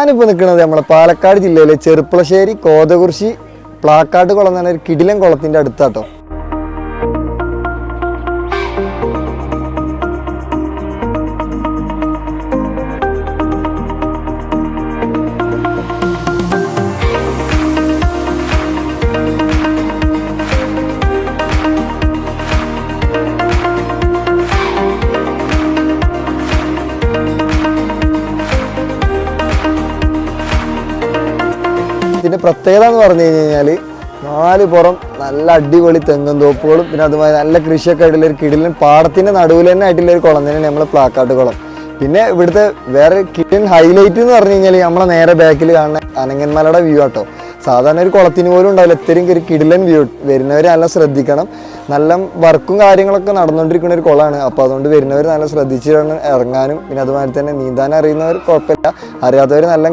ഞാനിപ്പോൾ നിൽക്കുന്നത് നമ്മളെ പാലക്കാട് ജില്ലയിലെ ചെറുപ്പളശ്ശേരി കോതകുറിശി പ്ലാക്കാട്ട് കുളം എന്ന് പറഞ്ഞ ഒരു കിടിലൻ കുളത്തിൻ്റെ അടുത്താട്ടോ. ഇതിൻ്റെ പ്രത്യേകത എന്ന് പറഞ്ഞു കഴിഞ്ഞാൽ 4 പുറം നല്ല അടിപൊളി തെങ്ങും തോപ്പുകളും പിന്നെ അതുമായി നല്ല കൃഷിയൊക്കെ ആയിട്ടുള്ള ഒരു കിടിലൻ പാടത്തിൻ്റെ നടുവിൽ തന്നെ ആയിട്ടുള്ള ഒരു കുളം തന്നെയാണ് നമ്മൾ പ്ലാക്കാട്ട് കുളം. പിന്നെ ഇവിടുത്തെ വേറെ കിടിലൻ ഹൈലൈറ്റ് എന്ന് പറഞ്ഞു കഴിഞ്ഞാൽ നമ്മളെ നേരെ ബാക്കിൽ കാണുന്ന അനങ്ങന്മലയുടെ വ്യൂ ആട്ടോ. സാധാരണ ഒരു കുളത്തിന് പോലും ഉണ്ടാവില്ല ഇത്രയും ഒരു കിടിലൻ വ്യൂ. വരുന്നവർ നല്ല ശ്രദ്ധിക്കണം. നല്ല വർക്കും കാര്യങ്ങളൊക്കെ നടന്നുകൊണ്ടിരിക്കുന്ന ഒരു കുളമാണ്. അപ്പോൾ അതുകൊണ്ട് വരുന്നവർ നല്ല ശ്രദ്ധിച്ച് ഇറങ്ങാനും പിന്നെ അതുമാതിരി തന്നെ നീന്താൻ അറിയുന്നവർ കുഴപ്പമില്ല, അറിയാത്തവർ നല്ല